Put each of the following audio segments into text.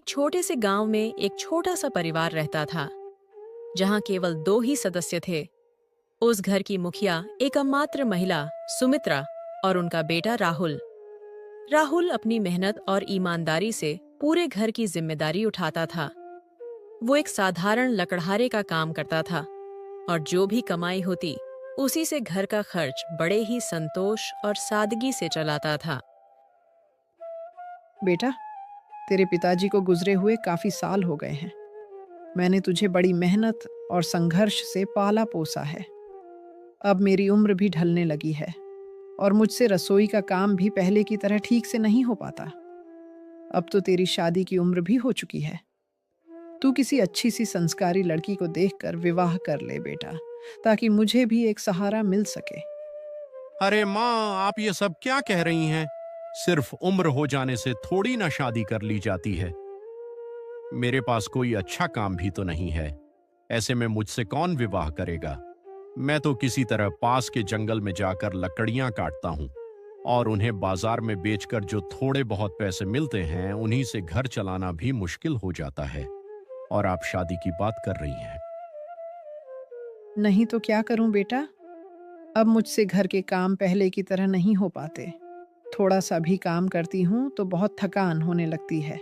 एक छोटे से गांव में एक छोटा सा परिवार रहता था, जहां केवल दो ही सदस्य थे। उस घर की मुखिया एक अमात्र महिला सुमित्रा और उनका बेटा राहुल। राहुल अपनी मेहनत और ईमानदारी से पूरे घर की जिम्मेदारी उठाता था। वो एक साधारण लकड़हारे का काम करता था और जो भी कमाई होती उसी से घर का खर्च बड़े ही संतोष और सादगी से चलाता था। बेटा, तेरे पिताजी को गुजरे हुए काफी साल हो गए हैं। मैंने तुझे बड़ी मेहनत और संघर्ष से पाला पोसा है। अब मेरी उम्र भी ढलने लगी है और मुझसे रसोई का काम भी पहले की तरह ठीक से नहीं हो पाता। अब तो तेरी शादी की उम्र भी हो चुकी है। तू किसी अच्छी सी संस्कारी लड़की को देखकर विवाह कर ले बेटा, ताकि मुझे भी एक सहारा मिल सके। अरे माँ, आप ये सब क्या कह रही हैं? सिर्फ उम्र हो जाने से थोड़ी ना शादी कर ली जाती है। मेरे पास कोई अच्छा काम भी तो नहीं है। ऐसे में मुझसे कौन विवाह करेगा? मैं तो किसी तरह पास के जंगल में जाकर लकड़ियां काटता हूं और उन्हें बाजार में बेचकर जो थोड़े बहुत पैसे मिलते हैं उन्हीं से घर चलाना भी मुश्किल हो जाता है। और आप शादी की बात कर रही हैं। नहीं तो क्या करूं बेटा? अब मुझसे घर के काम पहले की तरह नहीं हो पाते। थोड़ा सा भी काम करती हूँ तो बहुत थकान होने लगती है।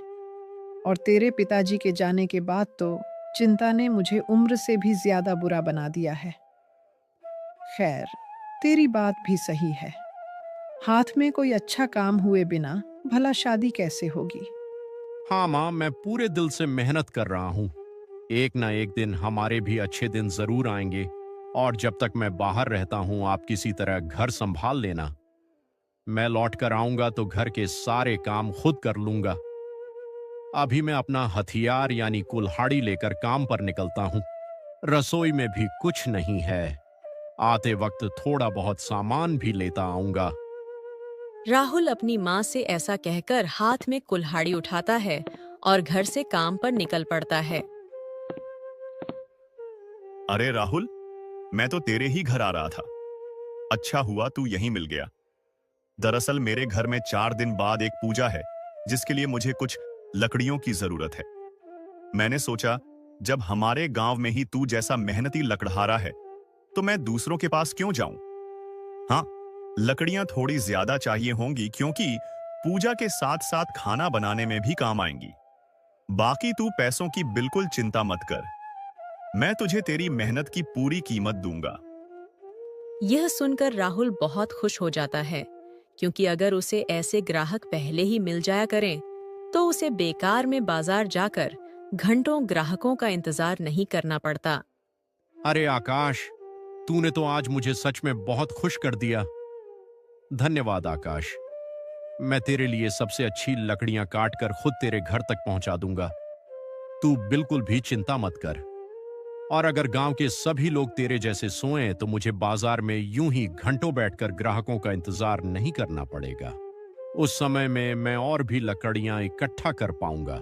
और तेरे पिताजी के जाने के बाद तो चिंता ने मुझे उम्र से भी ज्यादा बुरा बना दिया है। खैर, तेरी बात भी सही है। हाथ में कोई अच्छा काम हुए बिना भला शादी कैसे होगी? हाँ माँ, मैं पूरे दिल से मेहनत कर रहा हूँ। एक ना एक दिन हमारे भी अच्छे दिन जरूर आएंगे। और जब तक मैं बाहर रहता हूँ आप किसी तरह घर संभाल लेना। मैं लौट कर आऊंगा तो घर के सारे काम खुद कर लूंगा। अभी मैं अपना हथियार यानी कुल्हाड़ी लेकर काम पर निकलता हूँ। रसोई में भी कुछ नहीं है। आते वक्त थोड़ा बहुत सामान भी लेता आऊंगा। राहुल अपनी माँ से ऐसा कहकर हाथ में कुल्हाड़ी उठाता है और घर से काम पर निकल पड़ता है। अरे राहुल, मैं तो तेरे ही घर आ रहा था। अच्छा हुआ तू यहीं मिल गया। दरअसल मेरे घर में 4 दिन बाद एक पूजा है, जिसके लिए मुझे कुछ लकड़ियों की जरूरत है। मैंने सोचा, जब हमारे गांव में ही तू जैसा मेहनती लकड़हारा है, तो मैं दूसरों के पास क्यों जाऊं? हाँ, लकड़ियां थोड़ी ज्यादा चाहिए होंगी, क्योंकि पूजा के साथ साथ खाना बनाने में भी काम आएंगी। बाकी तू पैसों की बिल्कुल चिंता मत कर। मैं तुझे तेरी मेहनत की पूरी कीमत दूंगा। यह सुनकर राहुल बहुत खुश हो जाता है, क्योंकि अगर उसे ऐसे ग्राहक पहले ही मिल जाया करें तो उसे बेकार में बाजार जाकर घंटों ग्राहकों का इंतजार नहीं करना पड़ता। अरे आकाश, तूने तो आज मुझे सच में बहुत खुश कर दिया। धन्यवाद आकाश। मैं तेरे लिए सबसे अच्छी लकड़ियां काट कर खुद तेरे घर तक पहुंचा दूंगा। तू बिल्कुल भी चिंता मत कर। और अगर गांव के सभी लोग तेरे जैसे सोएं तो मुझे बाजार में यूं ही घंटों बैठकर ग्राहकों का इंतजार नहीं करना पड़ेगा। उस समय में मैं और भी लकड़ियां इकट्ठा कर पाऊंगा।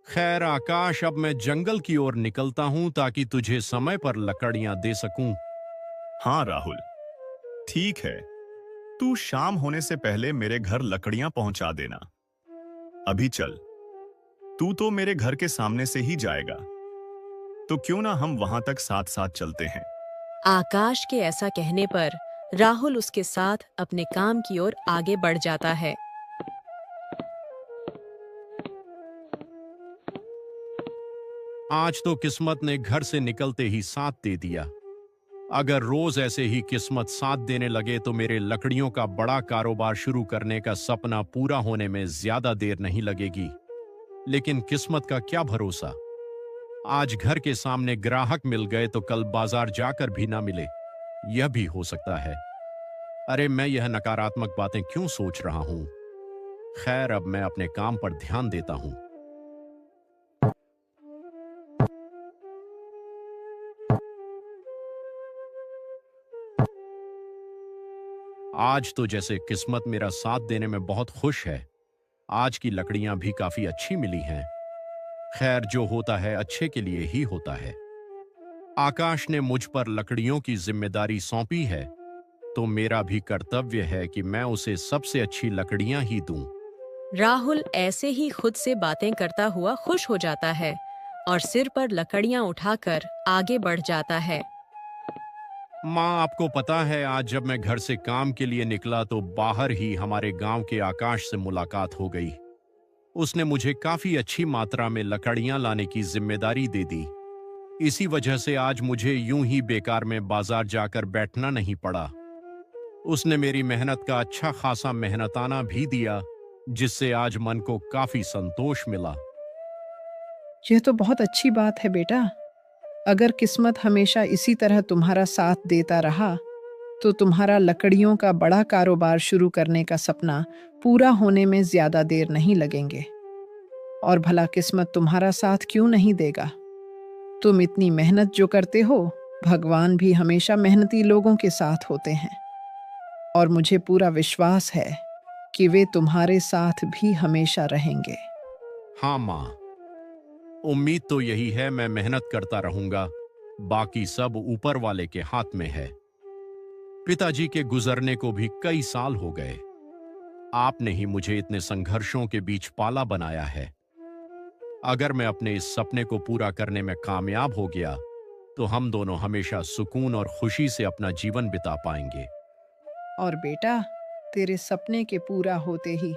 खैर आकाश, अब मैं जंगल की ओर निकलता हूं ताकि तुझे समय पर लकड़ियां दे सकूं। हाँ राहुल, ठीक है। तू शाम होने से पहले मेरे घर लकड़ियां पहुंचा देना। अभी चल, तू तो मेरे घर के सामने से ही जाएगा, तो क्यों ना हम वहां तक साथ साथ चलते हैं। आकाश के ऐसा कहने पर राहुल उसके साथ अपने काम की ओर आगे बढ़ जाता है। आज तो किस्मत ने घर से निकलते ही साथ दे दिया। अगर रोज ऐसे ही किस्मत साथ देने लगे तो मेरे लकड़ियों का बड़ा कारोबार शुरू करने का सपना पूरा होने में ज्यादा देर नहीं लगेगी। लेकिन किस्मत का क्या भरोसा? आज घर के सामने ग्राहक मिल गए तो कल बाजार जाकर भी ना मिले। यह भी हो सकता है। अरे मैं यह नकारात्मक बातें क्यों सोच रहा हूं? खैर, अब मैं अपने काम पर ध्यान देता हूं। आज तो जैसे किस्मत मेरा साथ देने में बहुत खुश है। आज की लकड़ियां भी काफी अच्छी मिली हैं। खैर, जो होता है अच्छे के लिए ही होता है। आकाश ने मुझ पर लकड़ियों की जिम्मेदारी सौंपी है, तो मेरा भी कर्तव्य है कि मैं उसे सबसे अच्छी लकड़ियां ही दूं। राहुल ऐसे ही खुद से बातें करता हुआ खुश हो जाता है और सिर पर लकड़ियां उठाकर आगे बढ़ जाता है। माँ, आपको पता है आज जब मैं घर से काम के लिए निकला तो बाहर ही हमारे गांव के आकाश से मुलाकात हो गई। उसने मुझे काफी अच्छी मात्रा में लकड़ियां लाने की जिम्मेदारी दे दी। इसी वजह से आज मुझे यूं ही बेकार में बाजार जाकर बैठना नहीं पड़ा। उसने मेरी मेहनत का अच्छा खासा मेहनताना भी दिया, जिससे आज मन को काफी संतोष मिला। यह तो बहुत अच्छी बात है बेटा। अगर किस्मत हमेशा इसी तरह तुम्हारा साथ देता रहा तो तुम्हारा लकड़ियों का बड़ा कारोबार शुरू करने का सपना पूरा होने में ज्यादा देर नहीं लगेंगे। और भला किस्मत तुम्हारा साथ क्यों नहीं देगा? तुम इतनी मेहनत जो करते हो, भगवान भी हमेशा मेहनती लोगों के साथ होते हैं। और मुझे पूरा विश्वास है कि वे तुम्हारे साथ भी हमेशा रहेंगे। हाँ माँ, उम्मीद तो यही है। मैं मेहनत करता रहूंगा, बाकी सब ऊपर वाले के हाथ में है। पिताजी के गुजरने को भी कई साल हो गए। आपने ही मुझे इतने संघर्षों के बीच पाला बनाया है। अगर मैं अपने इस सपने को पूरा करने में कामयाब हो गया तो हम दोनों हमेशा सुकून और खुशी से अपना जीवन बिता पाएंगे। और बेटा, तेरे सपने के पूरा होते ही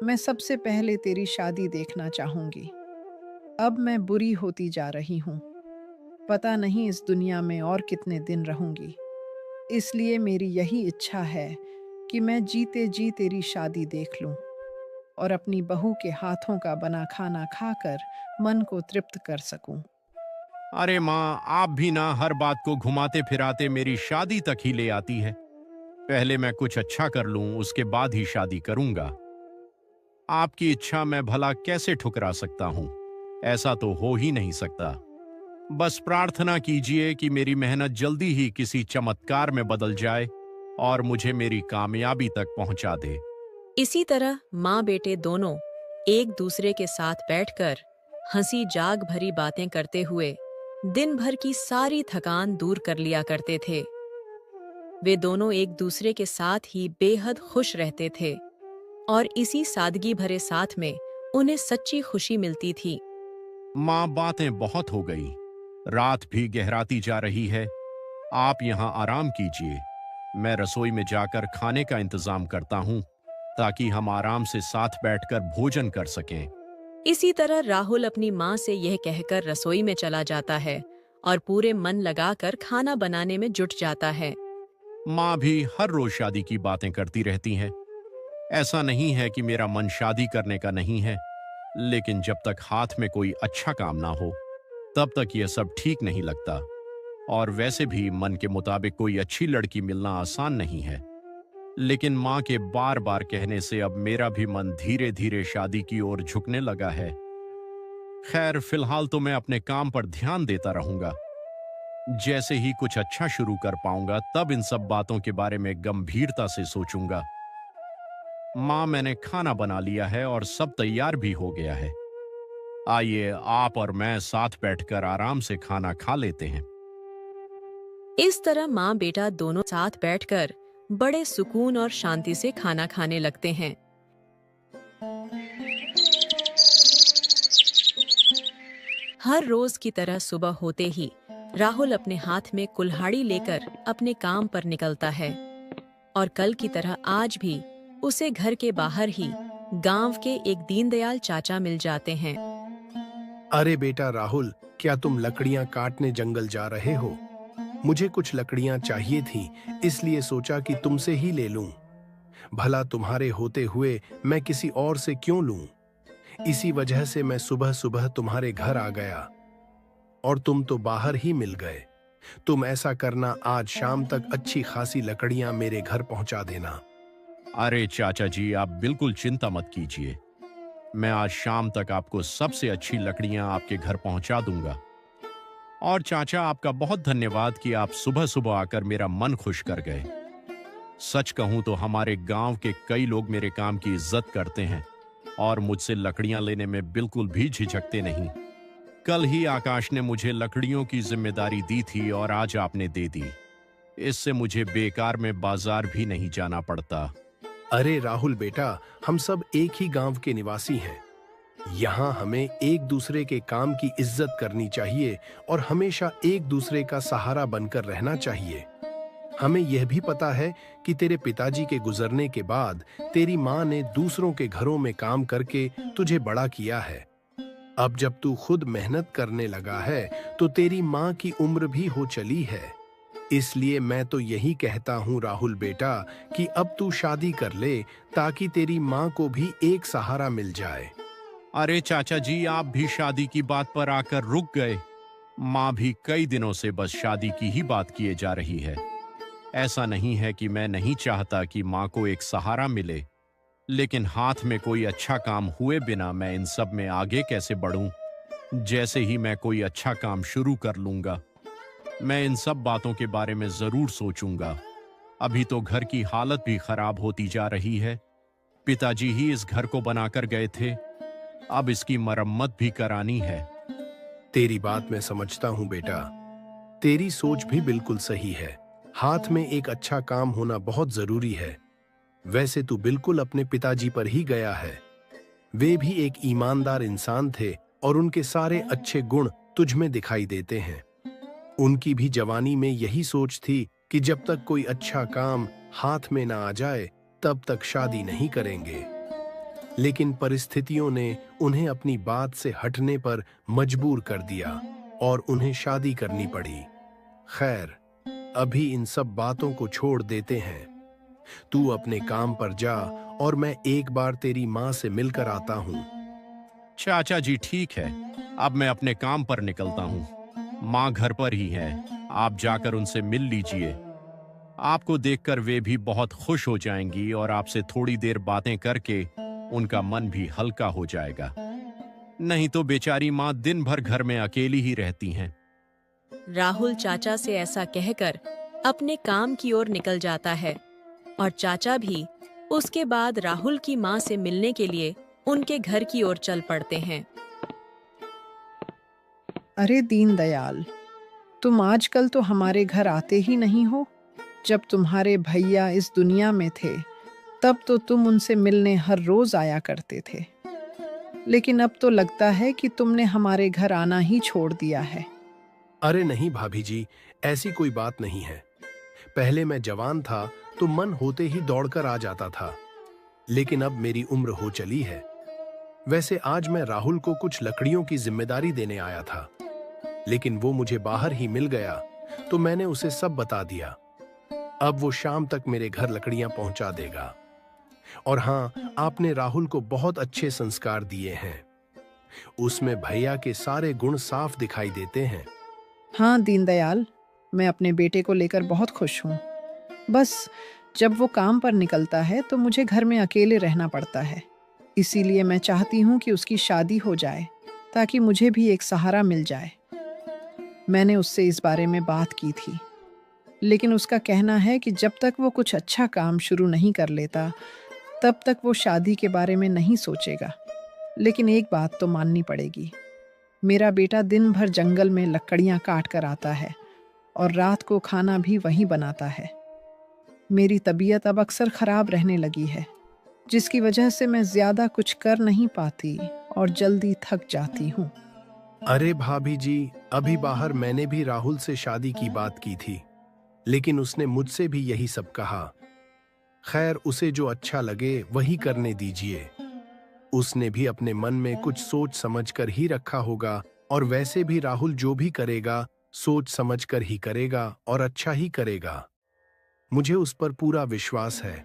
मैं सबसे पहले तेरी शादी देखना चाहूंगी। अब मैं बुरी होती जा रही हूँ। पता नहीं इस दुनिया में और कितने दिन रहूंगी। इसलिए मेरी यही इच्छा है कि मैं जीते जी तेरी शादी देख लूं और अपनी बहू के हाथों का बना खाना खाकर मन को तृप्त कर सकूं। अरे माँ, आप भी ना हर बात को घुमाते फिराते मेरी शादी तक ही ले आती है। पहले मैं कुछ अच्छा कर लूं, उसके बाद ही शादी करूंगा। आपकी इच्छा मैं भला कैसे ठुकरा सकता हूं? ऐसा तो हो ही नहीं सकता। बस प्रार्थना कीजिए कि मेरी मेहनत जल्दी ही किसी चमत्कार में बदल जाए और मुझे मेरी कामयाबी तक पहुंचा दे। इसी तरह माँ बेटे दोनों एक दूसरे के साथ बैठकर हंसी जाग भरी बातें करते हुए दिन भर की सारी थकान दूर कर लिया करते थे। वे दोनों एक दूसरे के साथ ही बेहद खुश रहते थे और इसी सादगी भरे साथ में उन्हें सच्ची खुशी मिलती थी। माँ, बातें बहुत हो गई। रात भी गहराती जा रही है। आप यहाँ आराम कीजिए। मैं रसोई में जाकर खाने का इंतजाम करता हूँ ताकि हम आराम से साथ बैठकर भोजन कर सकें। इसी तरह राहुल अपनी माँ से यह कहकर रसोई में चला जाता है और पूरे मन लगाकर खाना बनाने में जुट जाता है। माँ भी हर रोज शादी की बातें करती रहती हैं। ऐसा नहीं है कि मेरा मन शादी करने का नहीं है, लेकिन जब तक हाथ में कोई अच्छा काम ना हो तब तक यह सब ठीक नहीं लगता। और वैसे भी मन के मुताबिक कोई अच्छी लड़की मिलना आसान नहीं है। लेकिन माँ के बार बार कहने से अब मेरा भी मन धीरे धीरे शादी की ओर झुकने लगा है। खैर, फिलहाल तो मैं अपने काम पर ध्यान देता रहूंगा। जैसे ही कुछ अच्छा शुरू कर पाऊंगा तब इन सब बातों के बारे में गंभीरता से सोचूंगा। माँ, मैंने खाना बना लिया है और सब तैयार भी हो गया है। आइए आप और मैं साथ बैठकर आराम से खाना खा लेते हैं। इस तरह माँ बेटा दोनों साथ बैठकर बड़े सुकून और शांति से खाना खाने लगते हैं। हर रोज की तरह सुबह होते ही राहुल अपने हाथ में कुल्हाड़ी लेकर अपने काम पर निकलता है और कल की तरह आज भी उसे घर के बाहर ही गांव के एक दीनदयाल चाचा मिल जाते हैं। अरे बेटा राहुल, क्या तुम लकड़ियां काटने जंगल जा रहे हो? मुझे कुछ लकड़ियां चाहिए थी, इसलिए सोचा कि तुमसे ही ले लूं। भला तुम्हारे होते हुए मैं किसी और से क्यों लूं? इसी वजह से मैं सुबह सुबह तुम्हारे घर आ गया और तुम तो बाहर ही मिल गए। तुम ऐसा करना, आज शाम तक अच्छी खासी लकड़ियां मेरे घर पहुंचा देना। अरे चाचा जी, आप बिल्कुल चिंता मत कीजिए। मैं आज शाम तक आपको सबसे अच्छी लकड़ियां आपके घर पहुंचा दूंगा। और चाचा, आपका बहुत धन्यवाद कि आप सुबह सुबह आकर मेरा मन खुश कर गए। सच कहूं तो हमारे गांव के कई लोग मेरे काम की इज्जत करते हैं और मुझसे लकड़ियां लेने में बिल्कुल भी झिझकते नहीं। कल ही आकाश ने मुझे लकड़ियों की जिम्मेदारी दी थी और आज आपने दे दी। इससे मुझे बेकार में बाजार भी नहीं जाना पड़ता अरे राहुल बेटा, हम सब एक ही गांव के निवासी हैं। यहाँ हमें एक दूसरे के काम की इज्जत करनी चाहिए और हमेशा एक दूसरे का सहारा बनकर रहना चाहिए। हमें यह भी पता है कि तेरे पिताजी के गुजरने के बाद तेरी माँ ने दूसरों के घरों में काम करके तुझे बड़ा किया है। अब जब तू खुद मेहनत करने लगा है तो तेरी माँ की उम्र भी हो चली है। इसलिए मैं तो यही कहता हूँ राहुल बेटा कि अब तू शादी कर ले ताकि तेरी माँ को भी एक सहारा मिल जाए। अरे चाचा जी, आप भी शादी की बात पर आकर रुक गए। माँ भी कई दिनों से बस शादी की ही बात किए जा रही है। ऐसा नहीं है कि मैं नहीं चाहता कि माँ को एक सहारा मिले, लेकिन हाथ में कोई अच्छा काम हुए बिना मैं इन सब में आगे कैसे बढ़ूं? जैसे ही मैं कोई अच्छा काम शुरू कर लूंगा, मैं इन सब बातों के बारे में जरूर सोचूंगा। अभी तो घर की हालत भी खराब होती जा रही है। पिताजी ही इस घर को बनाकर गए थे, अब इसकी मरम्मत भी करानी है। तेरी बात मैं समझता हूँ बेटा, तेरी सोच भी बिल्कुल सही है। हाथ में एक अच्छा काम होना बहुत जरूरी है। वैसे तू बिल्कुल अपने पिताजी पर ही गया है। वे भी एक ईमानदार इंसान थे और उनके सारे अच्छे गुण तुझ में दिखाई देते हैं। उनकी भी जवानी में यही सोच थी कि जब तक कोई अच्छा काम हाथ में ना आ जाए तब तक शादी नहीं करेंगे। लेकिन परिस्थितियों ने उन्हें अपनी बात से हटने पर मजबूर कर दिया और उन्हें शादी करनी पड़ी। खैर, अभी इन सब बातों को छोड़ देते हैं। तू अपने काम पर जा और मैं एक बार तेरी माँ से मिलकर आता हूँ। चाचा जी ठीक है, अब मैं अपने काम पर निकलता हूँ। माँ घर पर ही है, आप जाकर उनसे मिल लीजिए। आपको देखकर वे भी बहुत खुश हो जाएंगी और आपसे थोड़ी देर बातें करके उनका मन भी हल्का हो जाएगा। नहीं तो बेचारी माँ दिन भर घर में अकेली ही रहती हैं। राहुल चाचा से ऐसा कहकर अपने काम की ओर निकल जाता है और चाचा भी उसके बाद राहुल की माँ से मिलने के लिए उनके घर की ओर चल पड़ते हैं। अरे दीनदयाल, तुम आजकल तो हमारे घर आते ही नहीं हो। जब तुम्हारे भैया इस दुनिया में थे तब तो तुम उनसे मिलने हर रोज आया करते थे, लेकिन अब तो लगता है कि तुमने हमारे घर आना ही छोड़ दिया है। अरे नहीं भाभी जी, ऐसी कोई बात नहीं है। पहले मैं जवान था तो मन होते ही दौड़कर आ जाता था, लेकिन अब मेरी उम्र हो चली है। वैसे आज मैं राहुल को कुछ लकड़ियों की जिम्मेदारी देने आया था, लेकिन वो मुझे बाहर ही मिल गया तो मैंने उसे सब बता दिया। अब वो शाम तक मेरे घर लकड़ियां पहुंचा देगा। और हाँ, आपने राहुल को बहुत अच्छे संस्कार दिए हैं। उसमें भैया के सारे गुण साफ दिखाई देते हैं। हाँ दीनदयाल, मैं अपने बेटे को लेकर बहुत खुश हूँ। बस जब वो काम पर निकलता है तो मुझे घर में अकेले रहना पड़ता है। इसीलिए मैं चाहती हूँ कि उसकी शादी हो जाए ताकि मुझे भी एक सहारा मिल जाए। मैंने उससे इस बारे में बात की थी, लेकिन उसका कहना है कि जब तक वो कुछ अच्छा काम शुरू नहीं कर लेता तब तक वो शादी के बारे में नहीं सोचेगा। लेकिन एक बात तो माननी पड़ेगी, मेरा बेटा दिन भर जंगल में लकड़ियाँ काट कर आता है और रात को खाना भी वहीं बनाता है। मेरी तबीयत अब अक्सर खराब रहने लगी है, जिसकी वजह से मैं ज़्यादा कुछ कर नहीं पाती और जल्दी थक जाती हूँ। अरे भाभी जी, अभी बाहर मैंने भी राहुल से शादी की बात की थी, लेकिन उसने मुझसे भी यही सब कहा। खैर, उसे जो अच्छा लगे वही करने दीजिए। उसने भी अपने मन में कुछ सोच समझ कर ही रखा होगा, और वैसे भी राहुल जो भी करेगा सोच समझ कर ही करेगा और अच्छा ही करेगा। मुझे उस पर पूरा विश्वास है।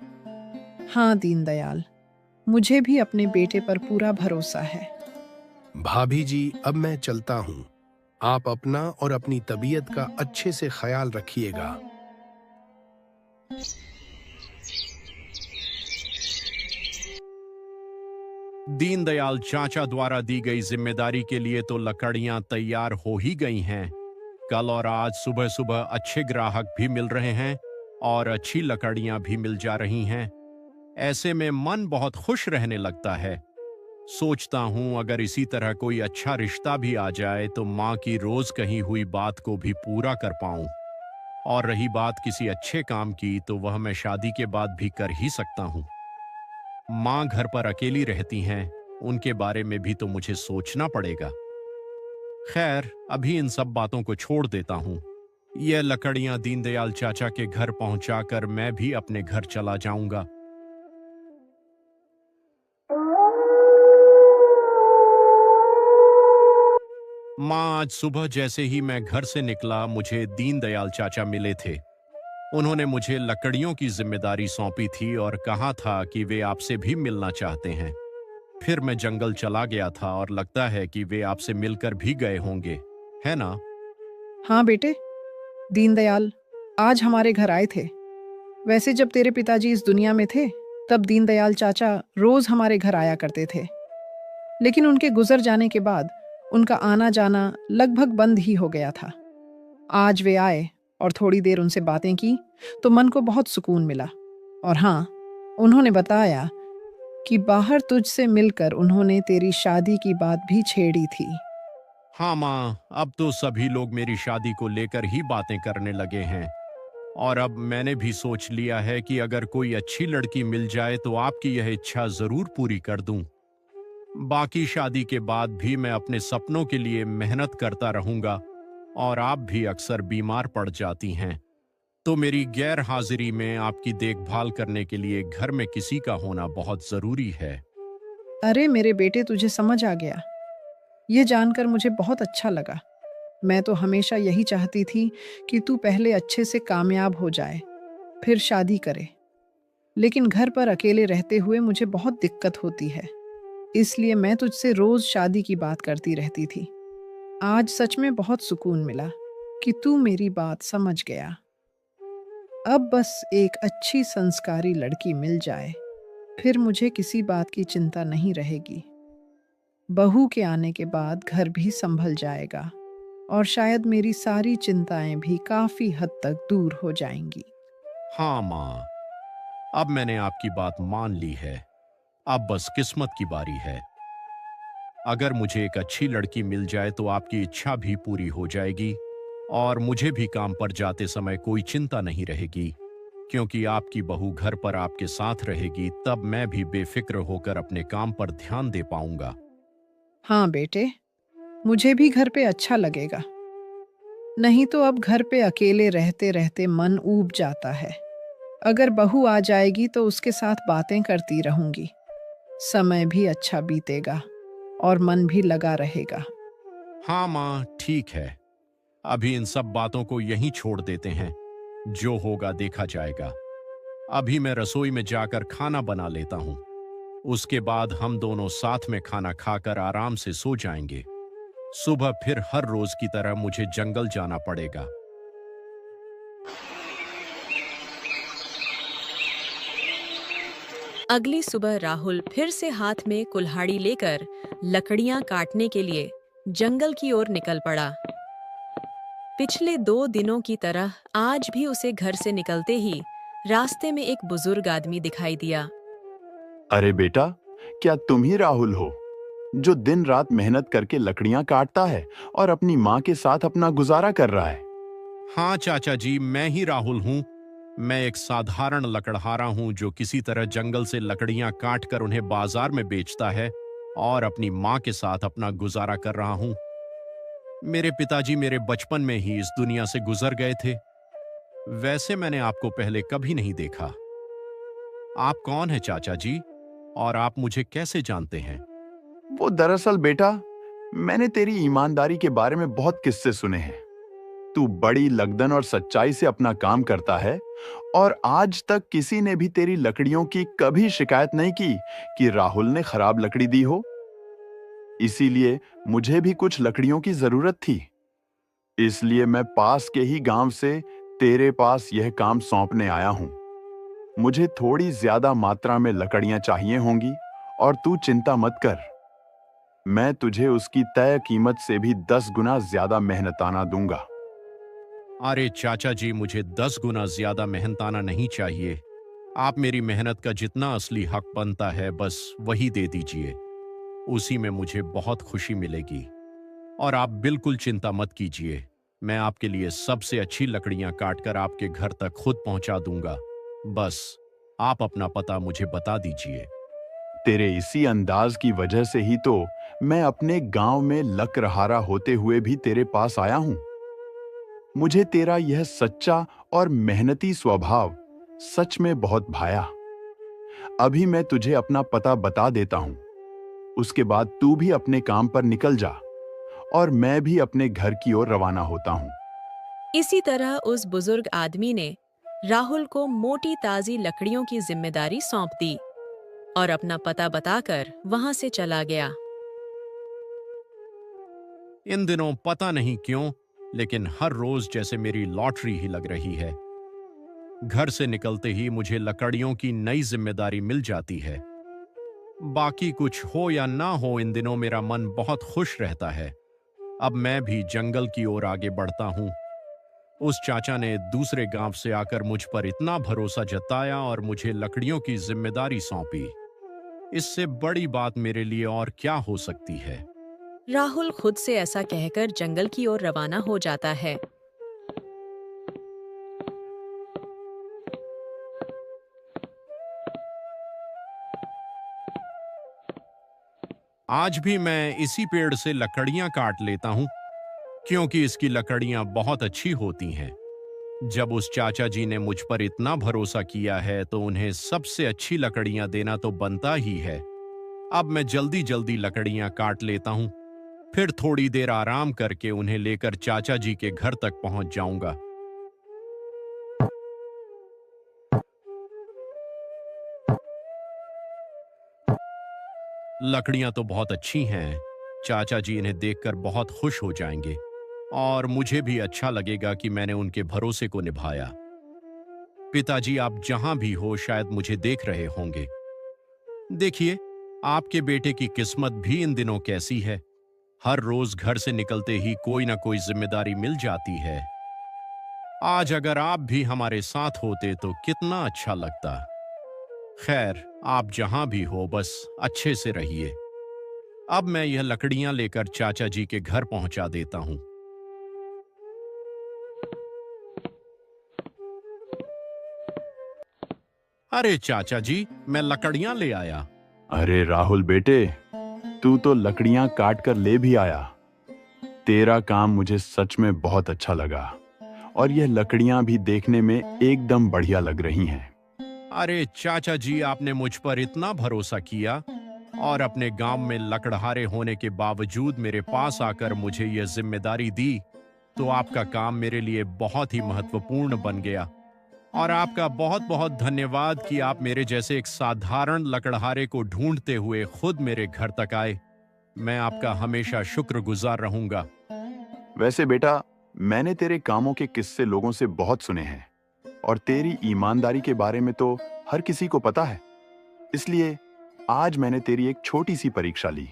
हाँ दीनदयाल, मुझे भी अपने बेटे पर पूरा भरोसा है। भाभी जी, अब मैं चलता हूँ। आप अपना और अपनी तबीयत का अच्छे से ख्याल रखिएगा। दीनदयाल चाचा द्वारा दी गई जिम्मेदारी के लिए तो लकड़ियां तैयार हो ही गई हैं। कल और आज सुबह सुबह अच्छे ग्राहक भी मिल रहे हैं और अच्छी लकड़ियां भी मिल जा रही हैं। ऐसे में मन बहुत खुश रहने लगता है। सोचता हूं अगर इसी तरह कोई अच्छा रिश्ता भी आ जाए तो माँ की रोज कही हुई बात को भी पूरा कर पाऊं। और रही बात किसी अच्छे काम की, तो वह मैं शादी के बाद भी कर ही सकता हूं। माँ घर पर अकेली रहती हैं, उनके बारे में भी तो मुझे सोचना पड़ेगा। खैर, अभी इन सब बातों को छोड़ देता हूँ। यह लकड़ियां दीनदयाल चाचा के घर पहुंचाकर मैं भी अपने घर चला जाऊंगा। माँ, आज सुबह जैसे ही मैं घर से निकला, मुझे दीनदयाल चाचा मिले थे। उन्होंने मुझे लकड़ियों की जिम्मेदारी सौंपी थी और कहा था कि वे आपसे भी मिलना चाहते हैं। फिर मैं जंगल चला गया था और लगता है कि वे आपसे मिलकर भी गए होंगे, है ना? हाँ बेटे, दीनदयाल आज हमारे घर आए थे। वैसे जब तेरे पिताजी इस दुनिया में थे, तब दीनदयाल चाचा रोज हमारे घर आया करते थे। लेकिन उनके गुजर जाने के बाद उनका आना जाना लगभग बंद ही हो गया था। आज वे आए और थोड़ी देर उनसे बातें की तो मन को बहुत सुकून मिला। और हाँ, उन्होंने बताया कि बाहर तुझसे मिलकर उन्होंने तेरी शादी की बात भी छेड़ी थी। हाँ माँ, अब तो सभी लोग मेरी शादी को लेकर ही बातें करने लगे हैं। और अब मैंने भी सोच लिया है कि अगर कोई अच्छी लड़की मिल जाए तो आपकी यह इच्छा जरूर पूरी कर दूं। बाकी शादी के बाद भी मैं अपने सपनों के लिए मेहनत करता रहूंगा और आप भी अक्सर बीमार पड़ जाती हैं, तो मेरी गैर हाजिरी में आपकी देखभाल करने के लिए घर में किसी का होना बहुत जरूरी है। अरे मेरे बेटे, तुझे समझ आ गया। ये जानकर मुझे बहुत अच्छा लगा। मैं तो हमेशा यही चाहती थी कि तू पहले अच्छे से कामयाब हो जाए, फिर शादी करे। लेकिन घर पर अकेले रहते हुए मुझे बहुत दिक्कत होती है, इसलिए मैं तुझसे रोज शादी की बात करती रहती थी। आज सच में बहुत सुकून मिला कि तू मेरी बात समझ गया। अब बस एक अच्छी संस्कारी लड़की मिल जाए, फिर मुझे किसी बात की चिंता नहीं रहेगी। बहू के आने के बाद घर भी संभल जाएगा और शायद मेरी सारी चिंताएं भी काफी हद तक दूर हो जाएंगी। हाँ माँ, अब मैंने आपकी बात मान ली है। अब बस किस्मत की बारी है। अगर मुझे एक अच्छी लड़की मिल जाए तो आपकी इच्छा भी पूरी हो जाएगी और मुझे भी काम पर जाते समय कोई चिंता नहीं रहेगी, क्योंकि आपकी बहू घर पर आपके साथ रहेगी। तब मैं भी बेफिक्र होकर अपने काम पर ध्यान दे पाऊंगा। हाँ बेटे, मुझे भी घर पे अच्छा लगेगा। नहीं तो अब घर पे अकेले रहते रहते मन ऊब जाता है। अगर बहू आ जाएगी तो उसके साथ बातें करती रहूंगी। समय भी अच्छा बीतेगा और मन भी लगा रहेगा। हाँ माँ, ठीक है। अभी इन सब बातों को यहीं छोड़ देते हैं। जो होगा देखा जाएगा। अभी मैं रसोई में जाकर खाना बना लेता हूँ। उसके बाद हम दोनों साथ में खाना खाकर आराम से सो जाएंगे। सुबह फिर हर रोज की तरह मुझे जंगल जाना पड़ेगा। अगली सुबह राहुल फिर से हाथ में कुल्हाड़ी लेकर लकड़ियां काटने के लिए जंगल की ओर निकल पड़ा। पिछले 2 दिनों की तरह आज भी उसे घर से निकलते ही रास्ते में एक बुजुर्ग आदमी दिखाई दिया। अरे बेटा, क्या तुम ही राहुल हो जो दिन रात मेहनत करके लकड़ियां काटता है और अपनी माँ के साथ अपना गुजारा कर रहा है? हाँ चाचा जी, मैं ही राहुल हूँ। मैं एक साधारण लकड़हारा हूँ जो किसी तरह जंगल से लकड़ियां काट कर उन्हें बाजार में बेचता है और अपनी माँ के साथ अपना गुजारा कर रहा हूँ। मेरे पिताजी मेरे बचपन में ही इस दुनिया से गुजर गए थे। वैसे मैंने आपको पहले कभी नहीं देखा। आप कौन हैं चाचा जी, और आप मुझे कैसे जानते हैं? वो दरअसल बेटा, मैंने तेरी ईमानदारी के बारे में बहुत किस्से सुने हैं। तू बड़ी लगन और सच्चाई से अपना काम करता है और आज तक किसी ने भी तेरी लकड़ियों की कभी शिकायत नहीं की कि राहुल ने खराब लकड़ी दी हो। इसीलिए मुझे भी कुछ लकड़ियों की जरूरत थी, इसलिए मैं पास के ही गांव से तेरे पास यह काम सौंपने आया हूं। मुझे थोड़ी ज्यादा मात्रा में लकड़ियां चाहिए होंगी और तू चिंता मत कर, मैं तुझे उसकी तय कीमत से भी 10 गुना ज्यादा मेहनताना दूंगा। अरे चाचा जी, मुझे 10 गुना ज्यादा मेहनताना नहीं चाहिए। आप मेरी मेहनत का जितना असली हक बनता है बस वही दे दीजिए। उसी में मुझे बहुत खुशी मिलेगी। और आप बिल्कुल चिंता मत कीजिए, मैं आपके लिए सबसे अच्छी लकड़ियां काटकर आपके घर तक खुद पहुंचा दूंगा। बस आप अपना पता मुझे बता दीजिए। तेरे इसी अंदाज की वजह से ही तो मैं अपने गांव में लकड़हारा होते हुए भी तेरे पास आया हूं। मुझे तेरा यह सच्चा और मेहनती स्वभाव सच में बहुत भाया। अभी मैं तुझे अपना पता बता देता हूं। उसके बाद तू भी अपने काम पर निकल जा और मैं भी अपने घर की ओर रवाना होता हूं। इसी तरह उस बुजुर्ग आदमी ने राहुल को मोटी ताजी लकड़ियों की जिम्मेदारी सौंप दी और अपना पता बताकर वहां से चला गया। इन दिनों पता नहीं क्यों, लेकिन हर रोज जैसे मेरी लॉटरी ही लग रही है। घर से निकलते ही मुझे लकड़ियों की नई जिम्मेदारी मिल जाती है। बाकी कुछ हो या ना हो, इन दिनों मेरा मन बहुत खुश रहता है। अब मैं भी जंगल की ओर आगे बढ़ता हूं। उस चाचा ने दूसरे गांव से आकर मुझ पर इतना भरोसा जताया और मुझे लकड़ियों की जिम्मेदारी सौंपी। इससे बड़ी बात मेरे लिए और क्या हो सकती है। राहुल खुद से ऐसा कहकर जंगल की ओर रवाना हो जाता है। आज भी मैं इसी पेड़ से लकड़ियां काट लेता हूं, क्योंकि इसकी लकड़ियां बहुत अच्छी होती हैं। जब उस चाचा जी ने मुझ पर इतना भरोसा किया है तो उन्हें सबसे अच्छी लकड़ियां देना तो बनता ही है। अब मैं जल्दी जल्दी लकड़ियां काट लेता हूं, फिर थोड़ी देर आराम करके उन्हें लेकर चाचा जी के घर तक पहुंच जाऊंगा। लकड़ियां तो बहुत अच्छी हैं। चाचा जी इन्हें देखकर बहुत खुश हो जाएंगे और मुझे भी अच्छा लगेगा कि मैंने उनके भरोसे को निभाया। पिताजी, आप जहां भी हो शायद मुझे देख रहे होंगे। देखिए, आपके बेटे की किस्मत भी इन दिनों कैसी है। हर रोज घर से निकलते ही कोई ना कोई जिम्मेदारी मिल जाती है। आज अगर आप भी हमारे साथ होते तो कितना अच्छा लगता। खैर, आप जहां भी हो बस अच्छे से रहिए। अब मैं यह लकड़ियां लेकर चाचा जी के घर पहुंचा देता हूं। अरे चाचा जी, मैं लकड़ियां ले आया। अरे राहुल बेटे, तू तो लकड़ियां काट कर ले भी आया। तेरा काम मुझे सच में बहुत अच्छा लगा और यह लकड़ियां भी देखने में एकदम बढ़िया लग रही हैं। अरे चाचा जी, आपने मुझ पर इतना भरोसा किया और अपने गांव में लकड़हारे होने के बावजूद मेरे पास आकर मुझे यह जिम्मेदारी दी, तो आपका काम मेरे लिए बहुत ही महत्वपूर्ण बन गया। और आपका बहुत बहुत धन्यवाद कि आप मेरे जैसे एक साधारण लकड़हारे को ढूंढते हुए खुद मेरे घर तक आए। मैं आपका हमेशा शुक्रगुजार रहूंगा। वैसे बेटा, मैंने तेरे कामों के किस्से लोगों से बहुत सुने हैं और तेरी ईमानदारी के बारे में तो हर किसी को पता है। इसलिए आज मैंने तेरी एक छोटी सी परीक्षा ली,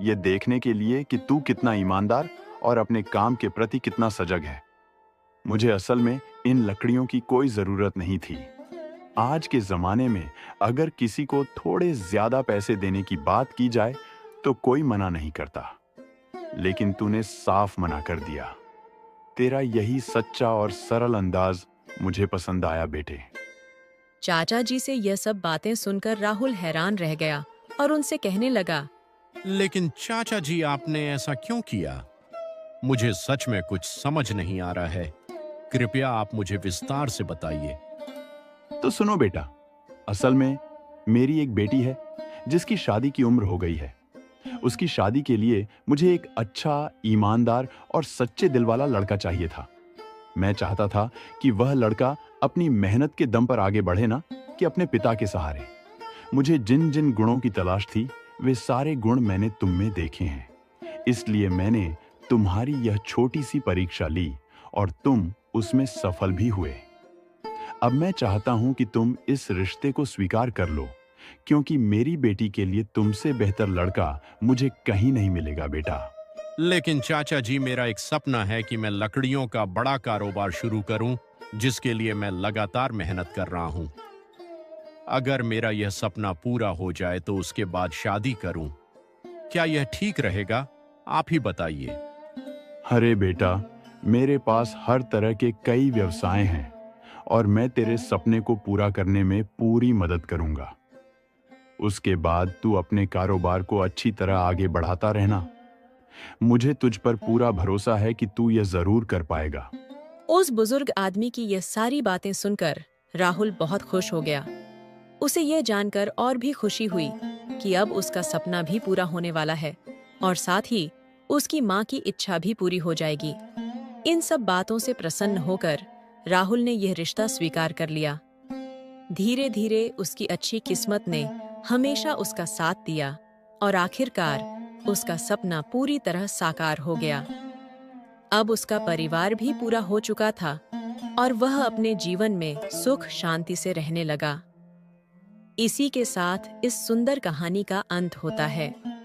ये देखने के लिए कि तू कितना ईमानदार और अपने काम के प्रति कितना सजग है। मुझे असल में इन लकड़ियों की कोई जरूरत नहीं थी। आज के जमाने में अगर किसी को थोड़े ज्यादा पैसे देने की बात की जाए तो कोई मना नहीं करता, लेकिन तूने साफ मना कर दिया। तेरा यही सच्चा और सरल अंदाज मुझे पसंद आया बेटे। चाचा जी से यह सब बातें सुनकर राहुल हैरान रह गया और उनसे कहने लगा, लेकिन चाचा जी, आपने ऐसा क्यों किया? मुझे सच में कुछ समझ नहीं आ रहा है। कृपया आप मुझे विस्तार से बताइए। तो सुनो बेटा, असल में मेरी एक बेटी है जिसकी शादी की उम्र हो गई है। उसकी शादी के लिए मुझे एक अच्छा, ईमानदार और सच्चे दिल वाला लड़का चाहिए था। मैं चाहता था कि वह लड़का अपनी मेहनत के दम पर आगे बढ़े ना कि अपने पिता के सहारे। मुझे जिन जिन गुणों की तलाश थी वे सारे गुण मैंने तुम में देखे हैं। इसलिए मैंने तुम्हारी यह छोटी सी परीक्षा ली और तुम उसमें सफल भी हुए। अब मैं चाहता हूं कि तुम इस रिश्ते को स्वीकार कर लो, क्योंकि मेरी बेटी के लिए तुमसे बेहतर लड़का मुझे कहीं नहीं मिलेगा बेटा। लेकिन चाचा जी, मेरा एक सपना है कि मैं लकड़ियों का बड़ा कारोबार शुरू करूं, जिसके लिए मैं लगातार मेहनत कर रहा हूं। अगर मेरा यह सपना पूरा हो जाए तो उसके बाद शादी करूं। क्या यह ठीक रहेगा? आप ही बताइए। अरे बेटा, मेरे पास हर तरह के कई व्यवसाय हैं और मैं तेरे सपने को पूरा करने में पूरी मदद करूंगा। उसके बाद तू अपने कारोबार को अच्छी तरह आगे बढ़ाता रहना। मुझे तुझ पर पूरा भरोसा है कि तू यह जरूर कर पाएगा। उस बुजुर्ग आदमी की ये सारी बातें सुनकर राहुल बहुत खुश हो गया। उसे यह जानकर और भी खुशी हुई कि अब उसका सपना भी पूरा होने वाला है और साथ ही उसकी माँ की इच्छा भी पूरी हो जाएगी। इन सब बातों से प्रसन्न होकर राहुल ने यह रिश्ता स्वीकार कर लिया। धीरे धीरे उसकी अच्छी किस्मत ने हमेशा उसका साथ दिया और आखिरकार उसका सपना पूरी तरह साकार हो गया। अब उसका परिवार भी पूरा हो चुका था और वह अपने जीवन में सुख शांति से रहने लगा। इसी के साथ इस सुंदर कहानी का अंत होता है।